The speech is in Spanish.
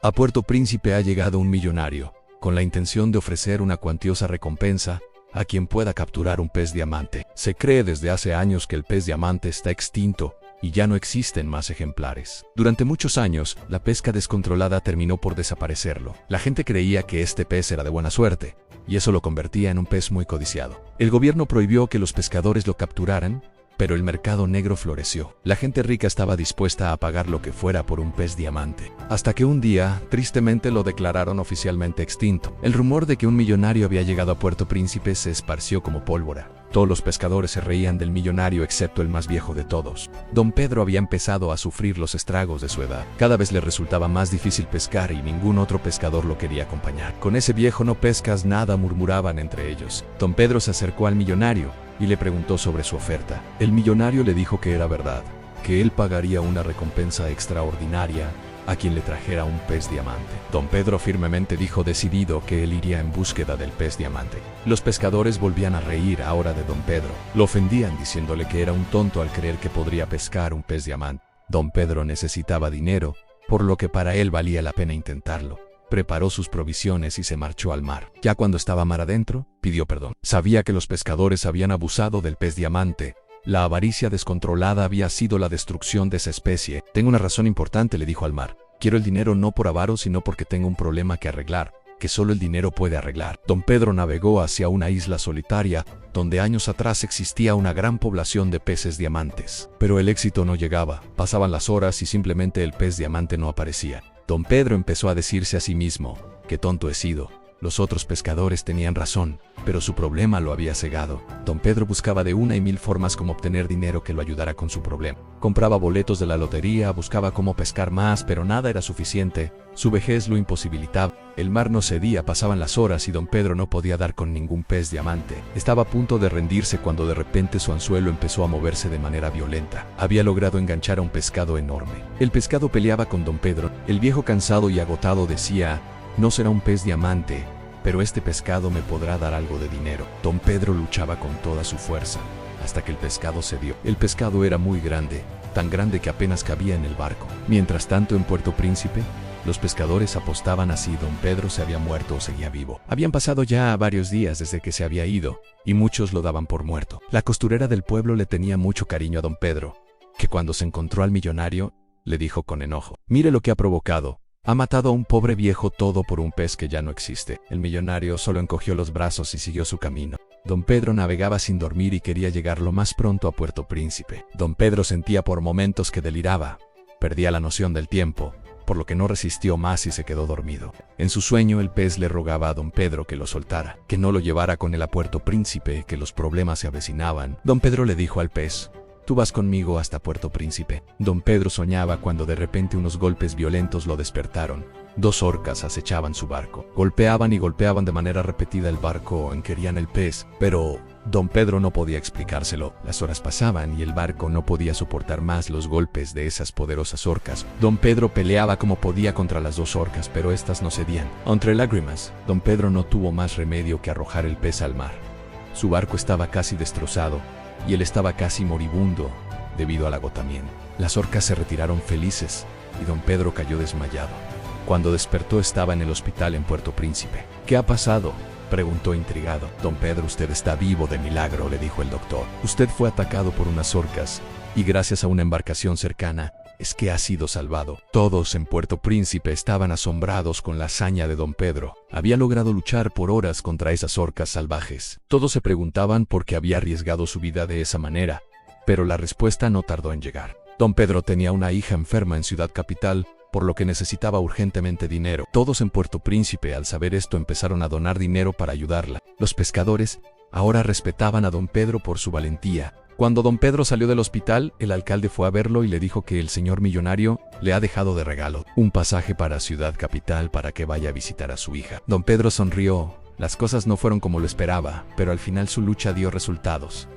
A Puerto Príncipe ha llegado un millonario, con la intención de ofrecer una cuantiosa recompensa a quien pueda capturar un pez diamante. Se cree desde hace años que el pez diamante está extinto y ya no existen más ejemplares. Durante muchos años, la pesca descontrolada terminó por desaparecerlo. La gente creía que este pez era de buena suerte, y eso lo convertía en un pez muy codiciado. El gobierno prohibió que los pescadores lo capturaran, pero el mercado negro floreció. La gente rica estaba dispuesta a pagar lo que fuera por un pez diamante. Hasta que un día, tristemente, lo declararon oficialmente extinto. El rumor de que un millonario había llegado a Puerto Príncipe se esparció como pólvora. Todos los pescadores se reían del millonario excepto el más viejo de todos. Don Pedro había empezado a sufrir los estragos de su edad. Cada vez le resultaba más difícil pescar y ningún otro pescador lo quería acompañar. Con ese viejo no pescas nada, murmuraban entre ellos. Don Pedro se acercó al millonario y le preguntó sobre su oferta. El millonario le dijo que era verdad, que él pagaría una recompensa extraordinaria a quien le trajera un pez diamante. Don Pedro firmemente dijo decidido que él iría en búsqueda del pez diamante. Los pescadores volvían a reír ahora de Don Pedro. Lo ofendían diciéndole que era un tonto al creer que podría pescar un pez diamante. Don Pedro necesitaba dinero, por lo que para él valía la pena intentarlo. Preparó sus provisiones y se marchó al mar. Ya cuando estaba mar adentro, pidió perdón. Sabía que los pescadores habían abusado del pez diamante. La avaricia descontrolada había sido la destrucción de esa especie. Tengo una razón importante, le dijo al mar. Quiero el dinero no por avaro, sino porque tengo un problema que arreglar, que solo el dinero puede arreglar. Don Pedro navegó hacia una isla solitaria, donde años atrás existía una gran población de peces diamantes. Pero el éxito no llegaba. Pasaban las horas y simplemente el pez diamante no aparecía. Don Pedro empezó a decirse a sí mismo, qué tonto he sido. Los otros pescadores tenían razón, pero su problema lo había cegado. Don Pedro buscaba de una y mil formas como obtener dinero que lo ayudara con su problema. Compraba boletos de la lotería, buscaba cómo pescar más, pero nada era suficiente. Su vejez lo imposibilitaba. El mar no cedía, pasaban las horas y Don Pedro no podía dar con ningún pez diamante. Estaba a punto de rendirse cuando de repente su anzuelo empezó a moverse de manera violenta. Había logrado enganchar a un pescado enorme. El pescado peleaba con Don Pedro. El viejo cansado y agotado decía, no será un pez diamante, pero este pescado me podrá dar algo de dinero. Don Pedro luchaba con toda su fuerza, hasta que el pescado cedió. El pescado era muy grande, tan grande que apenas cabía en el barco. Mientras tanto, en Puerto Príncipe, los pescadores apostaban a si Don Pedro se había muerto o seguía vivo. Habían pasado ya varios días desde que se había ido, y muchos lo daban por muerto. La costurera del pueblo le tenía mucho cariño a Don Pedro, que cuando se encontró al millonario, le dijo con enojo, mire lo que ha provocado. Ha matado a un pobre viejo todo por un pez que ya no existe. El millonario solo encogió los brazos y siguió su camino. Don Pedro navegaba sin dormir y quería llegar lo más pronto a Puerto Príncipe. Don Pedro sentía por momentos que deliraba. Perdía la noción del tiempo, por lo que no resistió más y se quedó dormido. En su sueño el pez le rogaba a Don Pedro que lo soltara, que no lo llevara con él a Puerto Príncipe, que los problemas se avecinaban. Don Pedro le dijo al pez, tú vas conmigo hasta Puerto Príncipe. Don Pedro soñaba cuando de repente unos golpes violentos lo despertaron. 2 orcas acechaban su barco. Golpeaban y golpeaban de manera repetida el barco en que querían el pez, pero Don Pedro no podía explicárselo. Las horas pasaban y el barco no podía soportar más los golpes de esas poderosas orcas. Don Pedro peleaba como podía contra las 2 orcas, pero estas no cedían. Entre lágrimas, Don Pedro no tuvo más remedio que arrojar el pez al mar. Su barco estaba casi destrozado, y él estaba casi moribundo debido al agotamiento. Las orcas se retiraron felices y Don Pedro cayó desmayado. Cuando despertó estaba en el hospital en Puerto Príncipe. ¿Qué ha pasado?, preguntó intrigado. Don Pedro, usted está vivo de milagro, le dijo el doctor. Usted fue atacado por unas orcas y gracias a una embarcación cercana es que ha sido salvado. Todos en Puerto Príncipe estaban asombrados con la hazaña de Don Pedro. Había logrado luchar por horas contra esas orcas salvajes. Todos se preguntaban por qué había arriesgado su vida de esa manera, pero la respuesta no tardó en llegar. Don Pedro tenía una hija enferma en Ciudad Capital, por lo que necesitaba urgentemente dinero. Todos en Puerto Príncipe, al saber esto, empezaron a donar dinero para ayudarla. Los pescadores ahora respetaban a Don Pedro por su valentía. Cuando Don Pedro salió del hospital, el alcalde fue a verlo y le dijo que el señor millonario le ha dejado de regalo un pasaje para Ciudad Capital para que vaya a visitar a su hija. Don Pedro sonrió. Las cosas no fueron como lo esperaba, pero al final su lucha dio resultados.